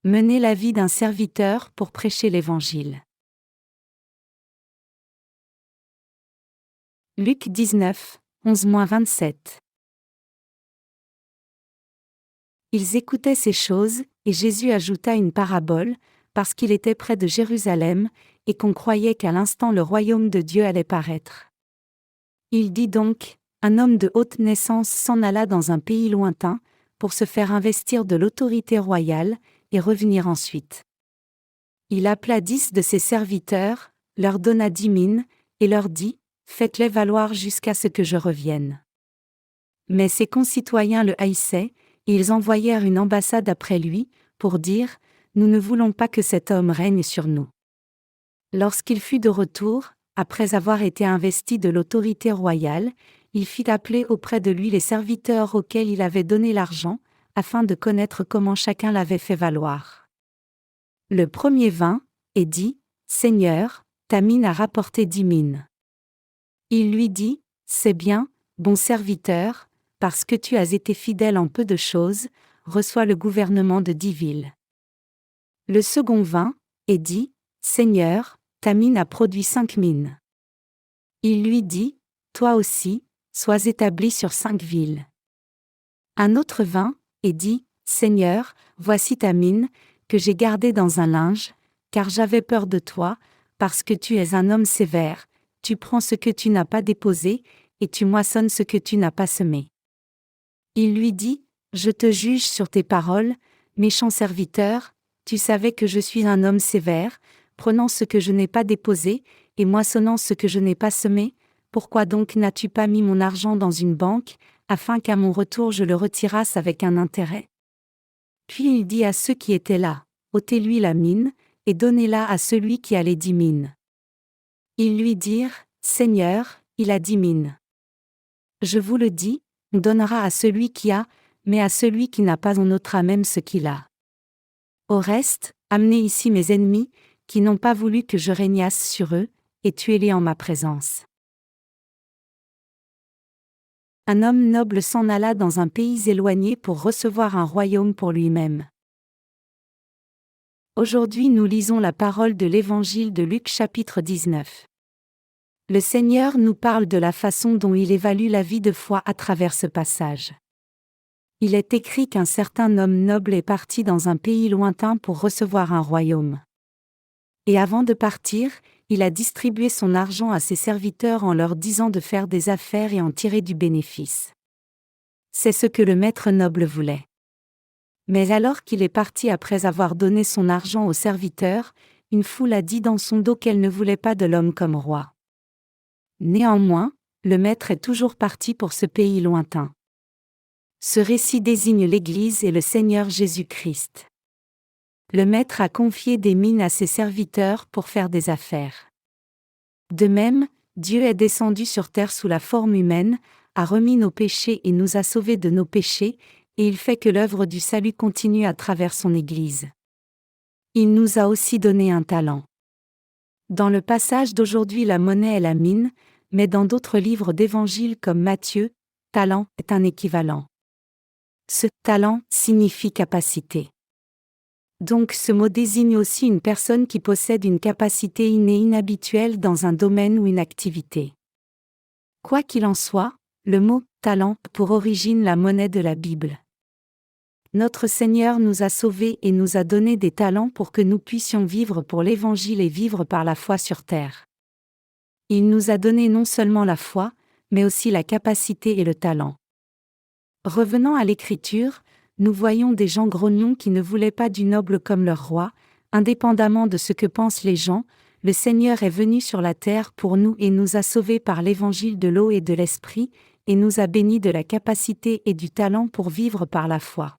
Mener la vie d'un serviteur pour prêcher l'Évangile. Luc 19, 11-27. Ils écoutaient ces choses, et Jésus ajouta une parabole, parce qu'il était près de Jérusalem, et qu'on croyait qu'à l'instant le royaume de Dieu allait paraître. Il dit donc, un homme de haute naissance s'en alla dans un pays lointain, pour se faire investir de l'autorité royale, et revenir ensuite. Il appela 10 de ses serviteurs, leur donna 10 mines, et leur dit, faites-les valoir jusqu'à ce que je revienne. Mais ses concitoyens le haïssaient, et ils envoyèrent une ambassade après lui, pour dire, nous ne voulons pas que cet homme règne sur nous. Lorsqu'il fut de retour, après avoir été investi de l'autorité royale, il fit appeler auprès de lui les serviteurs auxquels il avait donné l'argent, afin de connaître comment chacun l'avait fait valoir. Le premier vint, et dit, Seigneur, ta mine a rapporté 10 mines. Il lui dit, c'est bien, bon serviteur, parce que tu as été fidèle en peu de choses, reçois le gouvernement de 10 villes. Le second vint, et dit, Seigneur, ta mine a produit 5 mines. Il lui dit, toi aussi, sois établi sur 5 villes. Un autre vint, et dit, Seigneur, voici ta mine, que j'ai gardée dans un linge, car j'avais peur de toi, parce que tu es un homme sévère, tu prends ce que tu n'as pas déposé, et tu moissonnes ce que tu n'as pas semé. Il lui dit, je te juge sur tes paroles, méchant serviteur, tu savais que je suis un homme sévère, prenant ce que je n'ai pas déposé, et moissonnant ce que je n'ai pas semé, pourquoi donc n'as-tu pas mis mon argent dans une banque, afin qu'à mon retour je le retirasse avec un intérêt? Puis il dit à ceux qui étaient là, ôtez-lui la mine, et donnez-la à celui qui a les 10 mines. Ils lui dirent, Seigneur, il a 10 mines. Je vous le dis, on donnera à celui qui a, mais à celui qui n'a pas on ôtera même ce qu'il a. Au reste, amenez ici mes ennemis, qui n'ont pas voulu que je régnasse sur eux, et tuez-les en ma présence. Un homme noble s'en alla dans un pays éloigné pour recevoir un royaume pour lui-même. Aujourd'hui nous lisons la parole de l'Évangile de Luc chapitre 19. Le Seigneur nous parle de la façon dont il évalue la vie de foi à travers ce passage. Il est écrit qu'un certain homme noble est parti dans un pays lointain pour recevoir un royaume. Et avant de partir, il a distribué son argent à ses serviteurs en leur disant de faire des affaires et en tirer du bénéfice. C'est ce que le maître noble voulait. Mais alors qu'il est parti après avoir donné son argent aux serviteurs, une foule a dit dans son dos qu'elle ne voulait pas de l'homme comme roi. Néanmoins, le maître est toujours parti pour ce pays lointain. Ce récit désigne l'Église et le Seigneur Jésus-Christ. Le maître a confié des mines à ses serviteurs pour faire des affaires. De même, Dieu est descendu sur terre sous la forme humaine, a remis nos péchés et nous a sauvés de nos péchés, et il fait que l'œuvre du salut continue à travers son Église. Il nous a aussi donné un talent. Dans le passage d'aujourd'hui la monnaie est la mine, mais dans d'autres livres d'évangile comme Matthieu, talent est un équivalent. Ce talent signifie capacité. Donc ce mot désigne aussi une personne qui possède une capacité innée inhabituelle dans un domaine ou une activité. Quoi qu'il en soit, le mot « talent » a pour origine la monnaie de la Bible. Notre Seigneur nous a sauvés et nous a donné des talents pour que nous puissions vivre pour l'Évangile et vivre par la foi sur terre. Il nous a donné non seulement la foi, mais aussi la capacité et le talent. Revenant à l'Écriture, nous voyons des gens grognons qui ne voulaient pas du noble comme leur roi, indépendamment de ce que pensent les gens, le Seigneur est venu sur la terre pour nous et nous a sauvés par l'évangile de l'eau et de l'esprit, et nous a bénis de la capacité et du talent pour vivre par la foi.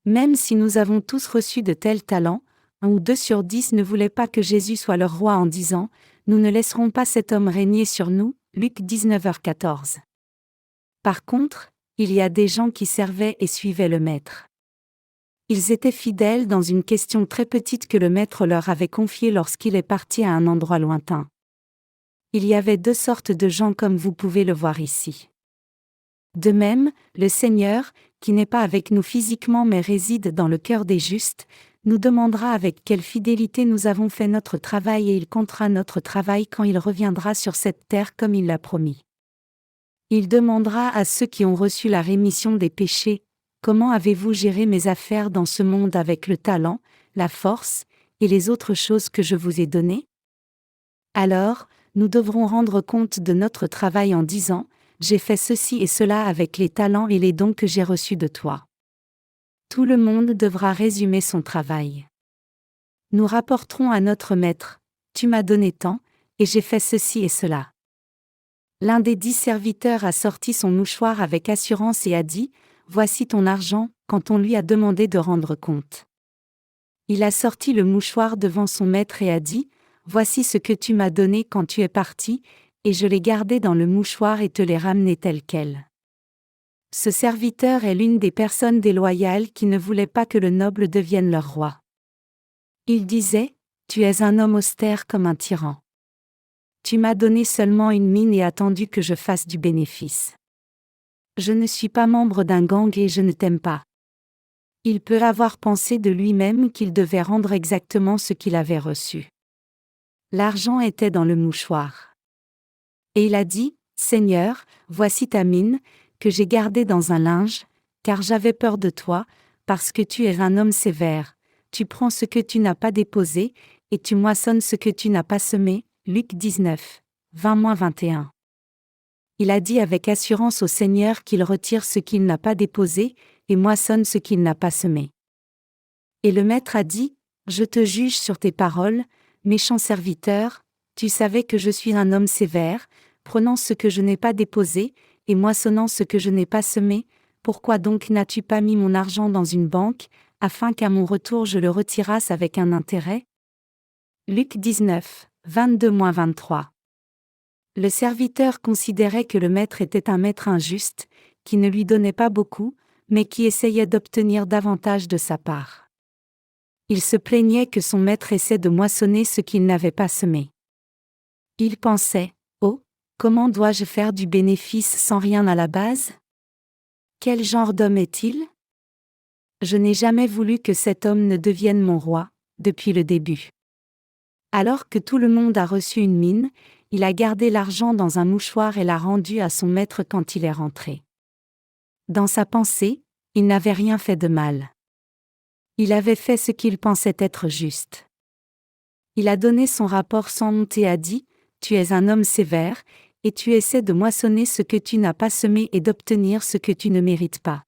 Même si nous avons tous reçu de tels talents, 1 ou 2 sur 10 ne voulaient pas que Jésus soit leur roi en disant « Nous ne laisserons pas cet homme régner sur nous » Luc 19h14. Par contre, il y a des gens qui servaient et suivaient le maître. Ils étaient fidèles dans une question très petite que le maître leur avait confiée lorsqu'il est parti à un endroit lointain. Il y avait 2 sortes de gens comme vous pouvez le voir ici. De même, le Seigneur, qui n'est pas avec nous physiquement mais réside dans le cœur des justes, nous demandera avec quelle fidélité nous avons fait notre travail et il comptera notre travail quand il reviendra sur cette terre comme il l'a promis. Il demandera à ceux qui ont reçu la rémission des péchés, « Comment avez-vous géré mes affaires dans ce monde avec le talent, la force, et les autres choses que je vous ai données ?» Alors, nous devrons rendre compte de notre travail en disant, « J'ai fait ceci et cela avec les talents et les dons que j'ai reçus de toi. » Tout le monde devra résumer son travail. Nous rapporterons à notre maître, « Tu m'as donné tant, et j'ai fait ceci et cela. » L'un des 10 serviteurs a sorti son mouchoir avec assurance et a dit, « Voici ton argent » quand on lui a demandé de rendre compte. Il a sorti le mouchoir devant son maître et a dit, « Voici ce que tu m'as donné quand tu es parti, et je l'ai gardé dans le mouchoir et te l'ai ramené tel quel. » Ce serviteur est l'une des personnes déloyales qui ne voulaient pas que le noble devienne leur roi. Il disait, « Tu es un homme austère comme un tyran. Tu m'as donné seulement une mine et attendu que je fasse du bénéfice. Je ne suis pas membre d'un gang et je ne t'aime pas. » Il peut avoir pensé de lui-même qu'il devait rendre exactement ce qu'il avait reçu. L'argent était dans le mouchoir. Et il a dit, « Seigneur, voici ta mine, que j'ai gardée dans un linge, car j'avais peur de toi, parce que tu es un homme sévère. Tu prends ce que tu n'as pas déposé, et tu moissonnes ce que tu n'as pas semé. » Luc 19, 20-21. Il a dit avec assurance au Seigneur qu'il retire ce qu'il n'a pas déposé, et moissonne ce qu'il n'a pas semé. Et le maître a dit, « Je te juge sur tes paroles, méchant serviteur, tu savais que je suis un homme sévère, prenant ce que je n'ai pas déposé, et moissonnant ce que je n'ai pas semé, pourquoi donc n'as-tu pas mis mon argent dans une banque, afin qu'à mon retour je le retirasse avec un intérêt ?» Luc 19, 22-23. Le serviteur considérait que le maître était un maître injuste, qui ne lui donnait pas beaucoup, mais qui essayait d'obtenir davantage de sa part. Il se plaignait que son maître essaie de moissonner ce qu'il n'avait pas semé. Il pensait, « Oh, comment dois-je faire du bénéfice sans rien à la base ? Quel genre d'homme est-il ? Je n'ai jamais voulu que cet homme ne devienne mon roi, depuis le début. » Alors que tout le monde a reçu une mine, il a gardé l'argent dans un mouchoir et l'a rendu à son maître quand il est rentré. Dans sa pensée, il n'avait rien fait de mal. Il avait fait ce qu'il pensait être juste. Il a donné son rapport sans honte et a dit, « Tu es un homme sévère, et tu essaies de moissonner ce que tu n'as pas semé et d'obtenir ce que tu ne mérites pas. »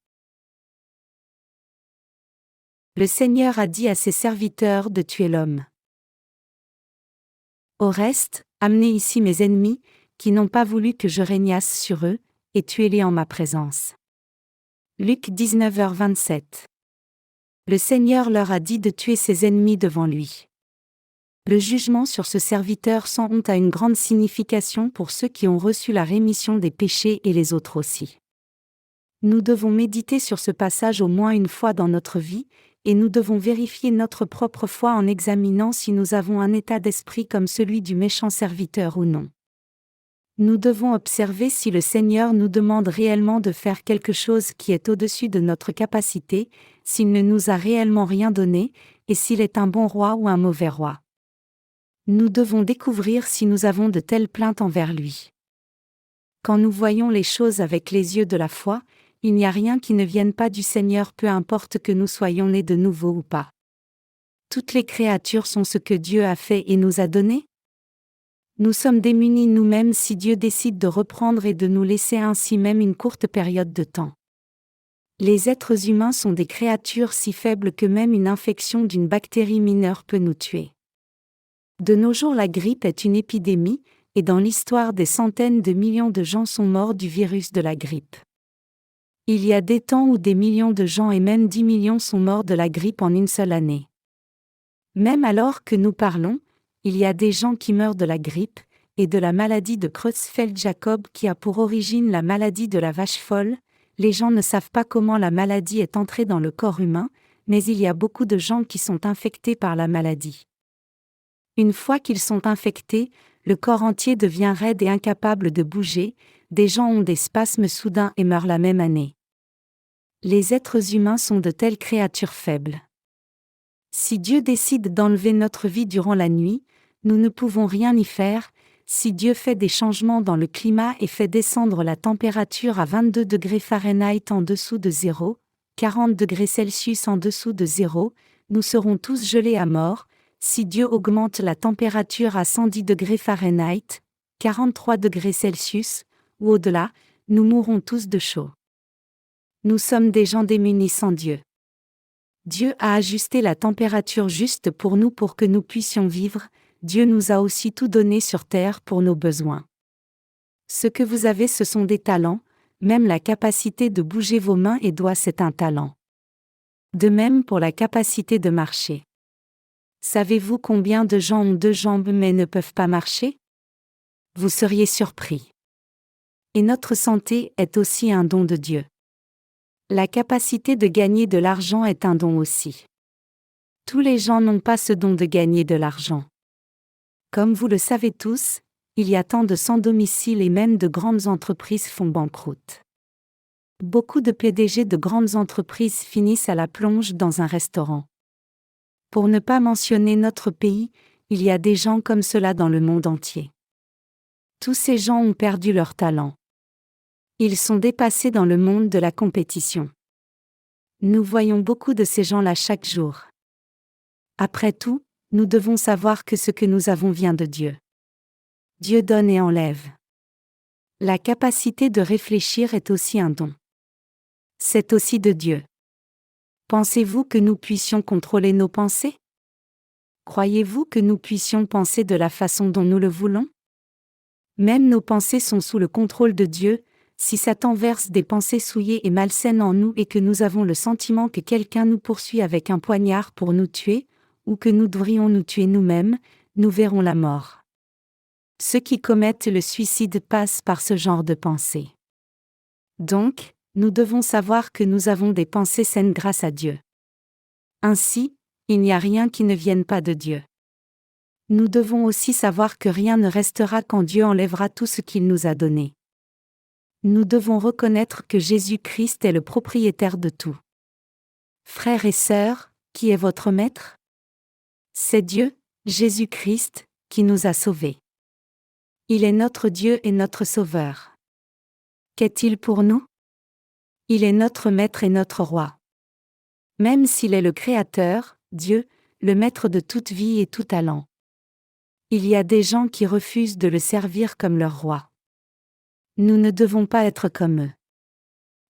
Le Seigneur a dit à ses serviteurs de tuer l'homme. Au reste, amenez ici mes ennemis, qui n'ont pas voulu que je régnasse sur eux, et tuez-les en ma présence. Luc 19h27. Le Seigneur leur a dit de tuer ses ennemis devant lui. Le jugement sur ce serviteur sans honte a une grande signification pour ceux qui ont reçu la rémission des péchés et les autres aussi. Nous devons méditer sur ce passage au moins une fois dans notre vie, et nous devons vérifier notre propre foi en examinant si nous avons un état d'esprit comme celui du méchant serviteur ou non. Nous devons observer si le Seigneur nous demande réellement de faire quelque chose qui est au-dessus de notre capacité, s'il ne nous a réellement rien donné, et s'il est un bon roi ou un mauvais roi. Nous devons découvrir si nous avons de telles plaintes envers lui. Quand nous voyons les choses avec les yeux de la foi, il n'y a rien qui ne vienne pas du Seigneur, peu importe que nous soyons nés de nouveau ou pas. Toutes les créatures sont ce que Dieu a fait et nous a donné. Nous sommes démunis nous-mêmes si Dieu décide de reprendre et de nous laisser ainsi même une courte période de temps. Les êtres humains sont des créatures si faibles que même une infection d'une bactérie mineure peut nous tuer. De nos jours, la grippe est une épidémie, et dans l'histoire des centaines de millions de gens sont morts du virus de la grippe. Il y a des temps où des millions de gens et même 10 millions sont morts de la grippe en une seule année. Même alors que nous parlons, il y a des gens qui meurent de la grippe, et de la maladie de Creutzfeldt-Jakob qui a pour origine la maladie de la vache folle. Les gens ne savent pas comment la maladie est entrée dans le corps humain, mais il y a beaucoup de gens qui sont infectés par la maladie. Une fois qu'ils sont infectés, le corps entier devient raide et incapable de bouger, des gens ont des spasmes soudains et meurent la même année. Les êtres humains sont de telles créatures faibles. Si Dieu décide d'enlever notre vie durant la nuit, nous ne pouvons rien y faire. Si Dieu fait des changements dans le climat et fait descendre la température à 22 degrés Fahrenheit en dessous de zéro, 40 degrés Celsius en dessous de zéro, nous serons tous gelés à mort. Si Dieu augmente la température à 110 degrés Fahrenheit, 43 degrés Celsius, ou au-delà, nous mourrons tous de chaud. Nous sommes des gens démunis sans Dieu. Dieu a ajusté la température juste pour nous pour que nous puissions vivre. Dieu nous a aussi tout donné sur terre pour nos besoins. Ce que vous avez, ce sont des talents, même la capacité de bouger vos mains et doigts, c'est un talent. De même pour la capacité de marcher. Savez-vous combien de gens ont 2 jambes mais ne peuvent pas marcher? Vous seriez surpris. Et notre santé est aussi un don de Dieu. La capacité de gagner de l'argent est un don aussi. Tous les gens n'ont pas ce don de gagner de l'argent. Comme vous le savez tous, il y a tant de sans-domicile et même de grandes entreprises font banqueroute. Beaucoup de PDG de grandes entreprises finissent à la plonge dans un restaurant. Pour ne pas mentionner notre pays, il y a des gens comme cela dans le monde entier. Tous ces gens ont perdu leur talent. Ils sont dépassés dans le monde de la compétition. Nous voyons beaucoup de ces gens-là chaque jour. Après tout, nous devons savoir que ce que nous avons vient de Dieu. Dieu donne et enlève. La capacité de réfléchir est aussi un don. C'est aussi de Dieu. Pensez-vous que nous puissions contrôler nos pensées? Croyez-vous que nous puissions penser de la façon dont nous le voulons? Même nos pensées sont sous le contrôle de Dieu. Si Satan verse des pensées souillées et malsaines en nous et que nous avons le sentiment que quelqu'un nous poursuit avec un poignard pour nous tuer, ou que nous devrions nous tuer nous-mêmes, nous verrons la mort. Ceux qui commettent le suicide passent par ce genre de pensée. Donc, nous devons savoir que nous avons des pensées saines grâce à Dieu. Ainsi, il n'y a rien qui ne vienne pas de Dieu. Nous devons aussi savoir que rien ne restera quand Dieu enlèvera tout ce qu'il nous a donné. Nous devons reconnaître que Jésus-Christ est le propriétaire de tout. Frères et sœurs, qui est votre maître? C'est Dieu, Jésus-Christ, qui nous a sauvés. Il est notre Dieu et notre Sauveur. Qu'est-il pour nous? Il est notre maître et notre roi. Même s'il est le Créateur, Dieu, le maître de toute vie et tout talent. Il y a des gens qui refusent de le servir comme leur roi. Nous ne devons pas être comme eux.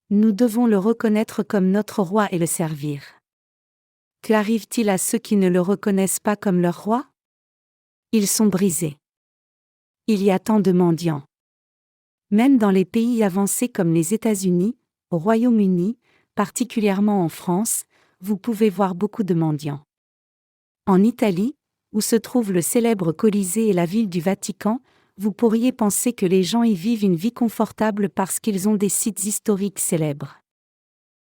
Nous devons le reconnaître comme notre roi et le servir. Qu'arrive-t-il à ceux qui ne le reconnaissent pas comme leur roi? Ils sont brisés. Il y a tant de mendiants. Même dans les pays avancés comme les États-Unis, au Royaume-Uni, particulièrement en France, vous pouvez voir beaucoup de mendiants. En Italie, où se trouve le célèbre Colisée et la ville du Vatican, vous pourriez penser que les gens y vivent une vie confortable parce qu'ils ont des sites historiques célèbres.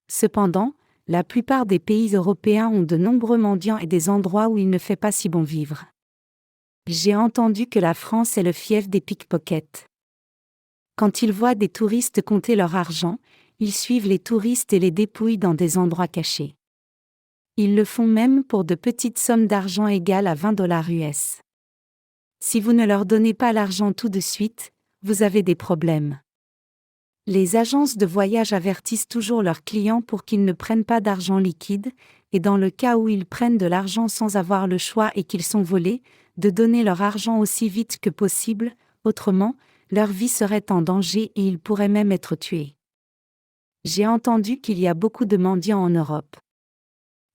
Cependant, la plupart des pays européens ont de nombreux mendiants et des endroits où il ne fait pas si bon vivre. J'ai entendu que la France est le fief des pickpockets. Quand ils voient des touristes compter leur argent, ils suivent les touristes et les dépouillent dans des endroits cachés. Ils le font même pour de petites sommes d'argent égales à 20 $ US. Si vous ne leur donnez pas l'argent tout de suite, vous avez des problèmes. Les agences de voyage avertissent toujours leurs clients pour qu'ils ne prennent pas d'argent liquide, et dans le cas où ils prennent de l'argent sans avoir le choix et qu'ils sont volés, de donner leur argent aussi vite que possible, autrement, leur vie serait en danger et ils pourraient même être tués. J'ai entendu qu'il y a beaucoup de mendiants en Europe.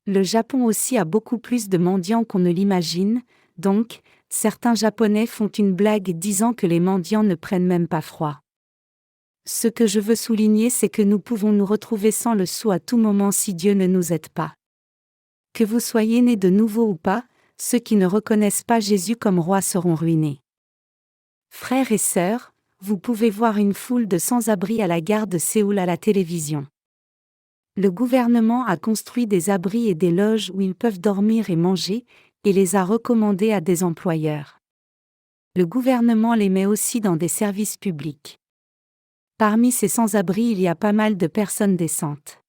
Le Japon aussi a beaucoup plus de mendiants qu'on ne l'imagine, donc, certains Japonais font une blague disant que les mendiants ne prennent même pas froid. Ce que je veux souligner, c'est que nous pouvons nous retrouver sans le sou à tout moment si Dieu ne nous aide pas. Que vous soyez nés de nouveau ou pas, ceux qui ne reconnaissent pas Jésus comme roi seront ruinés. Frères et sœurs, vous pouvez voir une foule de sans-abri à la gare de Séoul à la télévision. Le gouvernement a construit des abris et des loges où ils peuvent dormir et manger, et les a recommandés à des employeurs. Le gouvernement les met aussi dans des services publics. Parmi ces sans-abri, il y a pas mal de personnes décentes.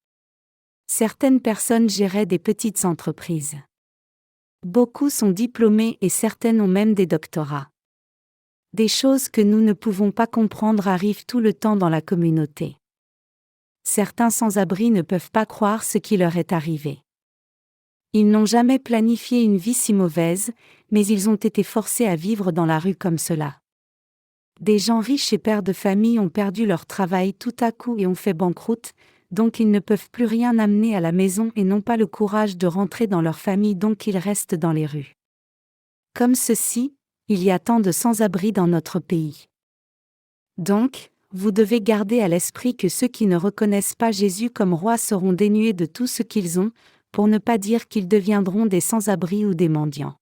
Certaines personnes géraient des petites entreprises. Beaucoup sont diplômés et certaines ont même des doctorats. Des choses que nous ne pouvons pas comprendre arrivent tout le temps dans la communauté. Certains sans-abri ne peuvent pas croire ce qui leur est arrivé. Ils n'ont jamais planifié une vie si mauvaise, mais ils ont été forcés à vivre dans la rue comme cela. Des gens riches et pères de famille ont perdu leur travail tout à coup et ont fait banqueroute, donc ils ne peuvent plus rien amener à la maison et n'ont pas le courage de rentrer dans leur famille, donc ils restent dans les rues. Comme ceci, il y a tant de sans-abri dans notre pays. Donc, vous devez garder à l'esprit que ceux qui ne reconnaissent pas Jésus comme roi seront dénués de tout ce qu'ils ont, pour ne pas dire qu'ils deviendront des sans-abri ou des mendiants.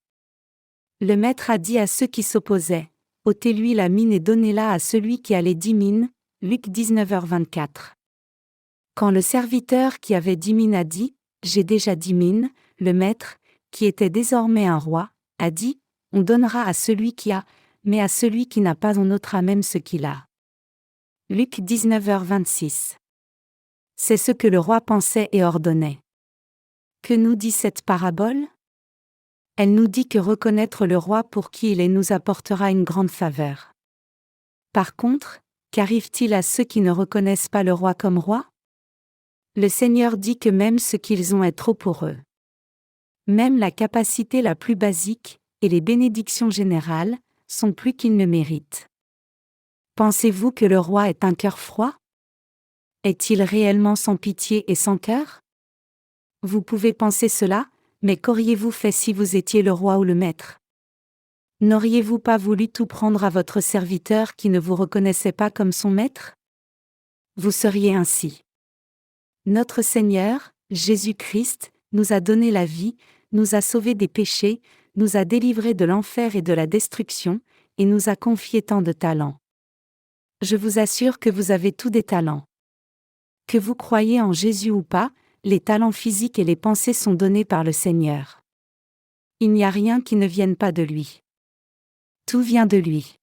Le maître a dit à ceux qui s'opposaient, « ôtez-lui la mine et donnez-la à celui qui a les 10 mines » Luc 19h24. Quand le serviteur qui avait 10 mines a dit, « J'ai déjà 10 mines », le maître, qui était désormais un roi, a dit, « On donnera à celui qui a, mais à celui qui n'a pas on ôtera même ce qu'il a. » Luc 19h26. C'est ce que le roi pensait et ordonnait. Que nous dit cette parabole? Elle nous dit que reconnaître le roi pour qui il est nous apportera une grande faveur. Par contre, qu'arrive-t-il à ceux qui ne reconnaissent pas le roi comme roi? Le Seigneur dit que même ce qu'ils ont est trop pour eux. Même la capacité la plus basique, et les bénédictions générales, sont plus qu'ils ne méritent. Pensez-vous que le roi est un cœur froid? Est-il réellement sans pitié et sans cœur? Vous pouvez penser cela, mais qu'auriez-vous fait si vous étiez le roi ou le maître? N'auriez-vous pas voulu tout prendre à votre serviteur qui ne vous reconnaissait pas comme son maître? Vous seriez ainsi. Notre Seigneur, Jésus-Christ, nous a donné la vie, nous a sauvés des péchés, nous a délivrés de l'enfer et de la destruction, et nous a confié tant de talents. Je vous assure que vous avez tous des talents. Que vous croyez en Jésus ou pas, les talents physiques et les pensées sont donnés par le Seigneur. Il n'y a rien qui ne vienne pas de lui. Tout vient de lui.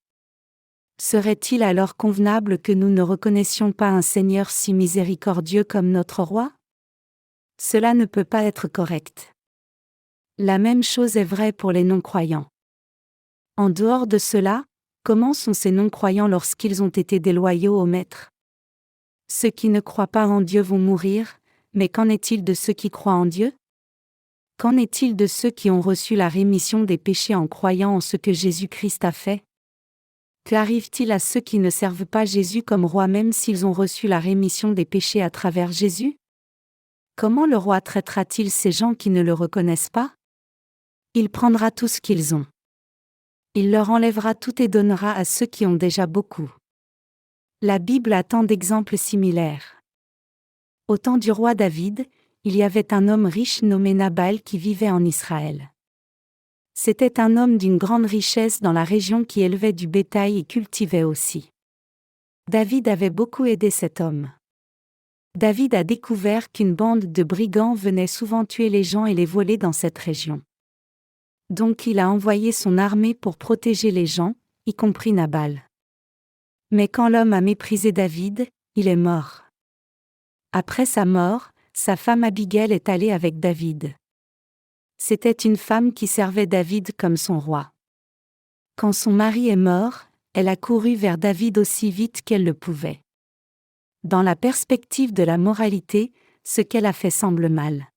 Serait-il alors convenable que nous ne reconnaissions pas un Seigneur si miséricordieux comme notre roi? Cela ne peut pas être correct. La même chose est vraie pour les non-croyants. En dehors de cela, comment sont ces non-croyants lorsqu'ils ont été déloyaux au Maître? Ceux qui ne croient pas en Dieu vont mourir, mais qu'en est-il de ceux qui croient en Dieu? Qu'en est-il de ceux qui ont reçu la rémission des péchés en croyant en ce que Jésus-Christ a fait? Qu'arrive-t-il à ceux qui ne servent pas Jésus comme roi même s'ils ont reçu la rémission des péchés à travers Jésus? Comment le roi traitera-t-il ces gens qui ne le reconnaissent pas? Il prendra tout ce qu'ils ont. Il leur enlèvera tout et donnera à ceux qui ont déjà beaucoup. La Bible a tant d'exemples similaires. Au temps du roi David, il y avait un homme riche nommé Nabal qui vivait en Israël. C'était un homme d'une grande richesse dans la région qui élevait du bétail et cultivait aussi. David avait beaucoup aidé cet homme. David a découvert qu'une bande de brigands venait souvent tuer les gens et les voler dans cette région. Donc il a envoyé son armée pour protéger les gens, y compris Nabal. Mais quand l'homme a méprisé David, il est mort. Après sa mort, sa femme Abigail est allée avec David. C'était une femme qui servait David comme son roi. Quand son mari est mort, elle a couru vers David aussi vite qu'elle le pouvait. Dans la perspective de la moralité, ce qu'elle a fait semble mal.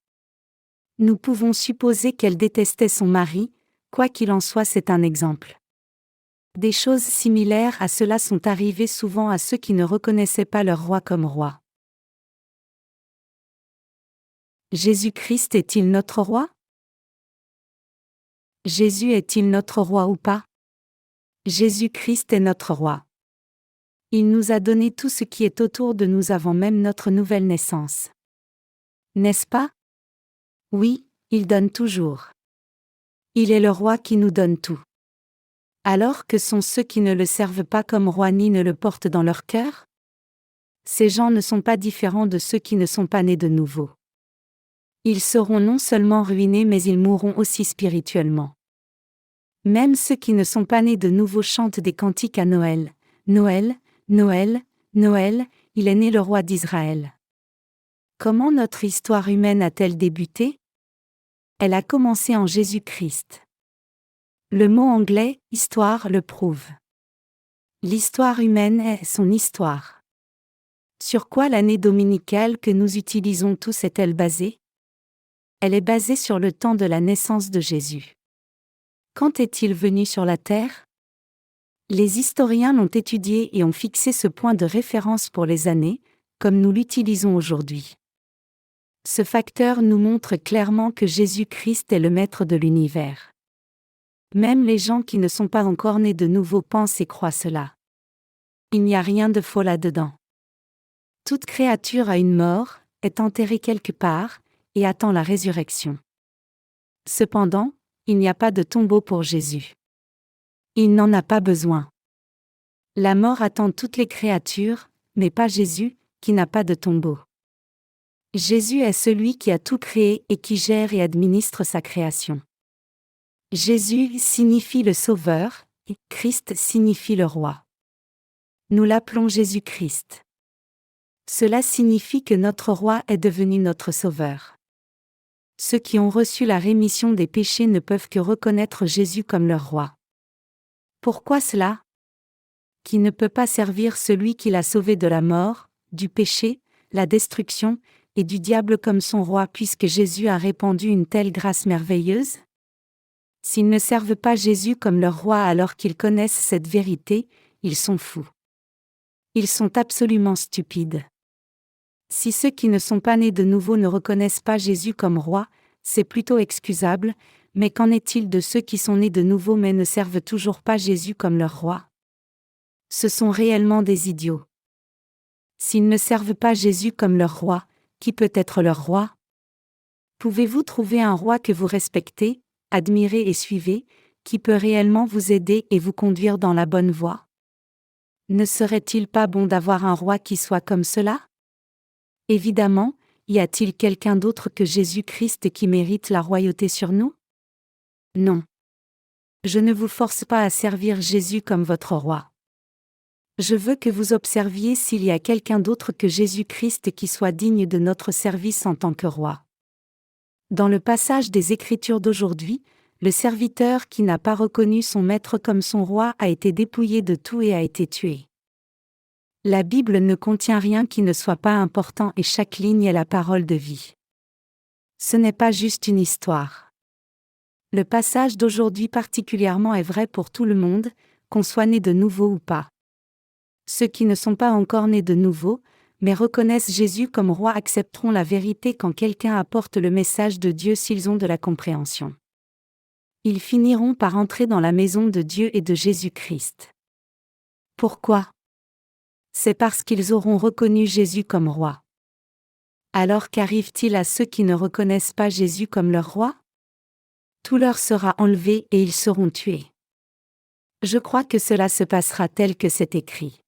Nous pouvons supposer qu'elle détestait son mari, quoi qu'il en soit, c'est un exemple. Des choses similaires à cela sont arrivées souvent à ceux qui ne reconnaissaient pas leur roi comme roi. Jésus-Christ est-il notre roi? Jésus est-il notre roi ou pas? Jésus-Christ est notre roi. Il nous a donné tout ce qui est autour de nous avant même notre nouvelle naissance. N'est-ce pas? Oui, il donne toujours. Il est le roi qui nous donne tout. Alors que sont ceux qui ne le servent pas comme roi ni ne le portent dans leur cœur? Ces gens ne sont pas différents de ceux qui ne sont pas nés de nouveau. Ils seront non seulement ruinés mais ils mourront aussi spirituellement. Même ceux qui ne sont pas nés de nouveau chantent des cantiques à Noël. Noël, Noël, Noël, il est né le roi d'Israël. Comment notre histoire humaine a-t-elle débuté? Elle a commencé en Jésus-Christ. Le mot anglais « histoire » le prouve. L'histoire humaine est son histoire. Sur quoi l'année dominicale que nous utilisons tous est-elle basée? Elle est basée sur le temps de la naissance de Jésus. Quand est-il venu sur la terre? Les historiens l'ont étudié et ont fixé ce point de référence pour les années, comme nous l'utilisons aujourd'hui. Ce facteur nous montre clairement que Jésus-Christ est le maître de l'univers. Même les gens qui ne sont pas encore nés de nouveau pensent et croient cela. Il n'y a rien de faux là-dedans. Toute créature a une mort, est enterrée quelque part, et attend la résurrection. Cependant, il n'y a pas de tombeau pour Jésus. Il n'en a pas besoin. La mort attend toutes les créatures, mais pas Jésus, qui n'a pas de tombeau. Jésus est celui qui a tout créé et qui gère et administre sa création. Jésus signifie le Sauveur, et Christ signifie le Roi. Nous l'appelons Jésus-Christ. Cela signifie que notre Roi est devenu notre Sauveur. Ceux qui ont reçu la rémission des péchés ne peuvent que reconnaître Jésus comme leur Roi. Pourquoi cela? Qui ne peut pas servir celui qui l'a sauvé de la mort, du péché, la destruction, et du diable comme son Roi puisque Jésus a répandu une telle grâce merveilleuse? S'ils ne servent pas Jésus comme leur Roi alors qu'ils connaissent cette vérité, ils sont fous. Ils sont absolument stupides. Si ceux qui ne sont pas nés de nouveau ne reconnaissent pas Jésus comme Roi, c'est plutôt excusable, mais qu'en est-il de ceux qui sont nés de nouveau mais ne servent toujours pas Jésus comme leur Roi? Ce sont réellement des idiots. S'ils ne servent pas Jésus comme leur Roi, qui peut être leur Roi? Pouvez-vous trouver un roi que vous respectez, admirez et suivez, qui peut réellement vous aider et vous conduire dans la bonne voie? Ne serait-il pas bon d'avoir un roi qui soit comme cela? Évidemment, y a-t-il quelqu'un d'autre que Jésus-Christ qui mérite la royauté sur nous? Non. Je ne vous force pas à servir Jésus comme votre roi. Je veux que vous observiez s'il y a quelqu'un d'autre que Jésus-Christ qui soit digne de notre service en tant que roi. Dans le passage des Écritures d'aujourd'hui, le serviteur qui n'a pas reconnu son maître comme son roi a été dépouillé de tout et a été tué. La Bible ne contient rien qui ne soit pas important et chaque ligne est la parole de vie. Ce n'est pas juste une histoire. Le passage d'aujourd'hui particulièrement est vrai pour tout le monde, qu'on soit né de nouveau ou pas. Ceux qui ne sont pas encore nés de nouveau, mais reconnaissent Jésus comme roi accepteront la vérité quand quelqu'un apporte le message de Dieu s'ils ont de la compréhension. Ils finiront par entrer dans la maison de Dieu et de Jésus-Christ. Pourquoi? C'est parce qu'ils auront reconnu Jésus comme roi. Alors qu'arrive-t-il à ceux qui ne reconnaissent pas Jésus comme leur roi? Tout leur sera enlevé et ils seront tués. Je crois que cela se passera tel que c'est écrit.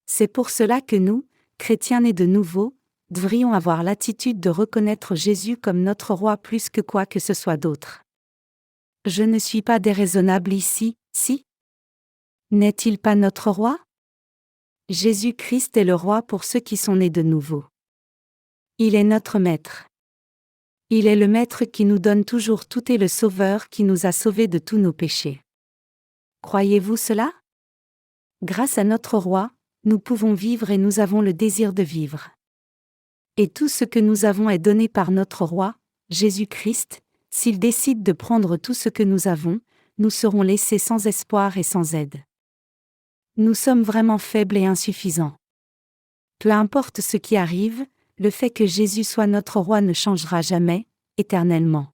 C'est pour cela que nous, chrétiens nés de nouveau, devrions avoir l'attitude de reconnaître Jésus comme notre roi plus que quoi que ce soit d'autre. Je ne suis pas déraisonnable ici, si? N'est-il pas notre roi? Jésus-Christ est le roi pour ceux qui sont nés de nouveau. Il est notre maître. Il est le maître qui nous donne toujours tout et le sauveur qui nous a sauvés de tous nos péchés. Croyez-vous cela? Grâce à notre roi, nous pouvons vivre et nous avons le désir de vivre. Et tout ce que nous avons est donné par notre roi, Jésus-Christ. S'il décide de prendre tout ce que nous avons, nous serons laissés sans espoir et sans aide. Nous sommes vraiment faibles et insuffisants. Peu importe ce qui arrive, le fait que Jésus soit notre roi ne changera jamais, éternellement.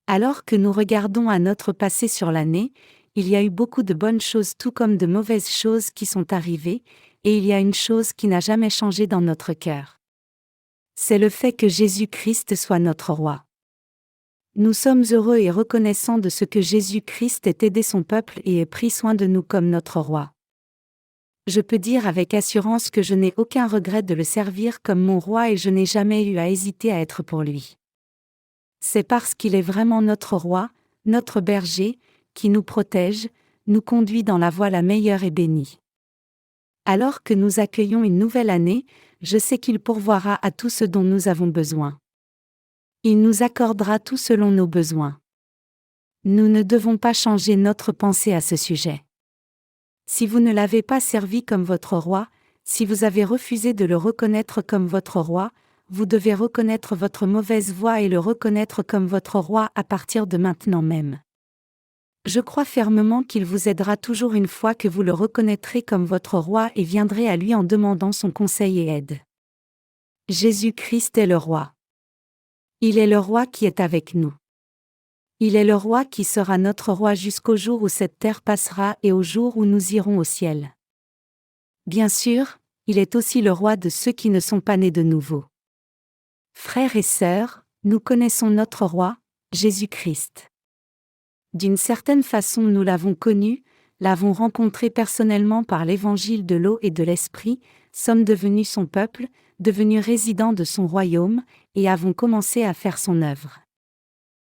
Alors que nous regardons à notre passé sur l'année, il y a eu beaucoup de bonnes choses tout comme de mauvaises choses qui sont arrivées, et il y a une chose qui n'a jamais changé dans notre cœur. C'est le fait que Jésus-Christ soit notre roi. Nous sommes heureux et reconnaissants de ce que Jésus-Christ ait aidé son peuple et ait pris soin de nous comme notre roi. Je peux dire avec assurance que je n'ai aucun regret de le servir comme mon roi et je n'ai jamais eu à hésiter à être pour lui. C'est parce qu'il est vraiment notre roi, notre berger, qui nous protège, nous conduit dans la voie la meilleure et bénie. Alors que nous accueillons une nouvelle année, je sais qu'il pourvoira à tout ce dont nous avons besoin. Il nous accordera tout selon nos besoins. Nous ne devons pas changer notre pensée à ce sujet. Si vous ne l'avez pas servi comme votre roi, si vous avez refusé de le reconnaître comme votre roi, vous devez reconnaître votre mauvaise voie et le reconnaître comme votre roi à partir de maintenant même. Je crois fermement qu'il vous aidera toujours une fois que vous le reconnaîtrez comme votre roi et viendrez à lui en demandant son conseil et aide. Jésus-Christ est le roi. Il est le roi qui est avec nous. Il est le roi qui sera notre roi jusqu'au jour où cette terre passera et au jour où nous irons au ciel. Bien sûr, il est aussi le roi de ceux qui ne sont pas nés de nouveau. Frères et sœurs, nous connaissons notre roi, Jésus-Christ. D'une certaine façon nous l'avons connu, l'avons rencontré personnellement par l'évangile de l'eau et de l'esprit, sommes devenus son peuple, devenus résidents de son royaume, et avons commencé à faire son œuvre.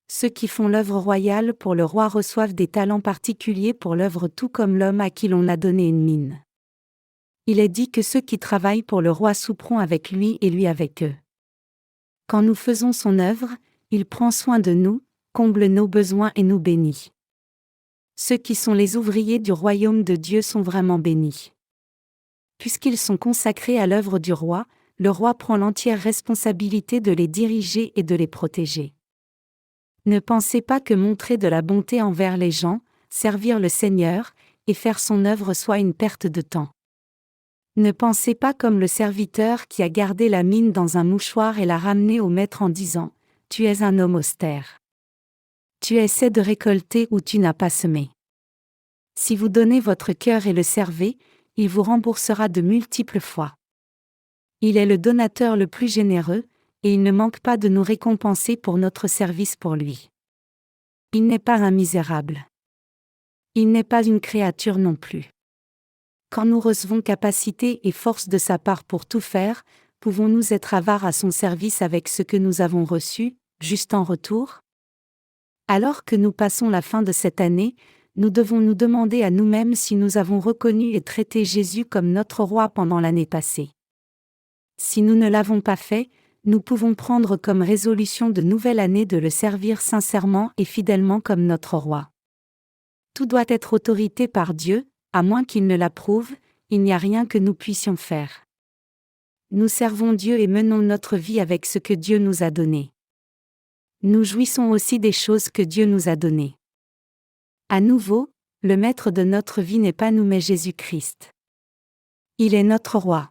Ceux qui font l'œuvre royale pour le roi reçoivent des talents particuliers pour l'œuvre tout comme l'homme à qui l'on a donné une mine. Il est dit que ceux qui travaillent pour le roi souperont avec lui et lui avec eux. Quand nous faisons son œuvre, il prend soin de nous, comble nos besoins et nous bénit. Ceux qui sont les ouvriers du royaume de Dieu sont vraiment bénis. Puisqu'ils sont consacrés à l'œuvre du roi, le roi prend l'entière responsabilité de les diriger et de les protéger. Ne pensez pas que montrer de la bonté envers les gens, servir le Seigneur, et faire son œuvre soit une perte de temps. Ne pensez pas comme le serviteur qui a gardé la mine dans un mouchoir et l'a ramenée au maître en disant « Tu es un homme austère. Tu essaies de récolter où tu n'as pas semé. » Si vous donnez votre cœur et le servez, il vous remboursera de multiples fois. Il est le donateur le plus généreux, et il ne manque pas de nous récompenser pour notre service pour lui. Il n'est pas un misérable. Il n'est pas une créature non plus. Quand nous recevons capacité et force de sa part pour tout faire, pouvons-nous être avares à son service avec ce que nous avons reçu, juste en retour? Alors que nous passons la fin de cette année, nous devons nous demander à nous-mêmes si nous avons reconnu et traité Jésus comme notre roi pendant l'année passée. Si nous ne l'avons pas fait, nous pouvons prendre comme résolution de nouvelle année de le servir sincèrement et fidèlement comme notre roi. Tout doit être autorité par Dieu, à moins qu'il ne l'approuve, il n'y a rien que nous puissions faire. Nous servons Dieu et menons notre vie avec ce que Dieu nous a donné. Nous jouissons aussi des choses que Dieu nous a données. À nouveau, le maître de notre vie n'est pas nous mais Jésus-Christ. Il est notre roi.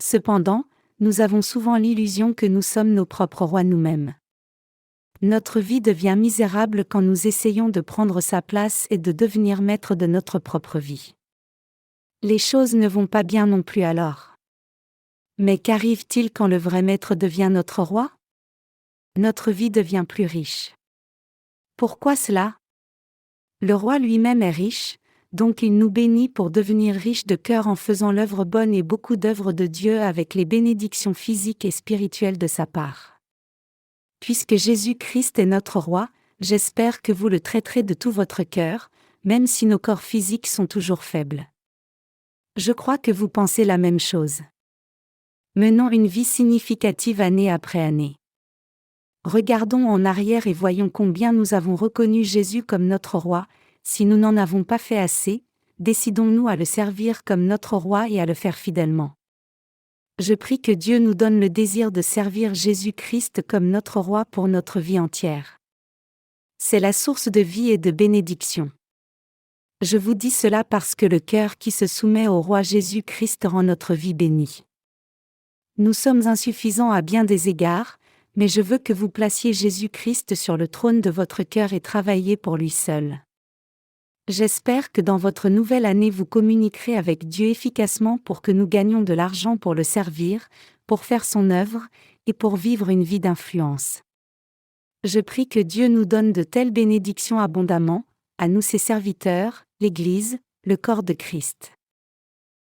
Cependant, nous avons souvent l'illusion que nous sommes nos propres rois nous-mêmes. Notre vie devient misérable quand nous essayons de prendre sa place et de devenir maître de notre propre vie. Les choses ne vont pas bien non plus alors. Mais qu'arrive-t-il quand le vrai maître devient notre roi? Notre vie devient plus riche. Pourquoi cela? Le roi lui-même est riche, donc il nous bénit pour devenir riches de cœur en faisant l'œuvre bonne et beaucoup d'œuvres de Dieu avec les bénédictions physiques et spirituelles de sa part. Puisque Jésus-Christ est notre roi, j'espère que vous le traiterez de tout votre cœur, même si nos corps physiques sont toujours faibles. Je crois que vous pensez la même chose. Menons une vie significative année après année. Regardons en arrière et voyons combien nous avons reconnu Jésus comme notre roi. Si nous n'en avons pas fait assez, décidons-nous à le servir comme notre roi et à le faire fidèlement. Je prie que Dieu nous donne le désir de servir Jésus-Christ comme notre roi pour notre vie entière. C'est la source de vie et de bénédiction. Je vous dis cela parce que le cœur qui se soumet au roi Jésus-Christ rend notre vie bénie. Nous sommes insuffisants à bien des égards, mais je veux que vous placiez Jésus-Christ sur le trône de votre cœur et travailliez pour lui seul. J'espère que dans votre nouvelle année vous communiquerez avec Dieu efficacement pour que nous gagnions de l'argent pour le servir, pour faire son œuvre, et pour vivre une vie d'influence. Je prie que Dieu nous donne de telles bénédictions abondamment, à nous ses serviteurs, l'Église, le corps de Christ.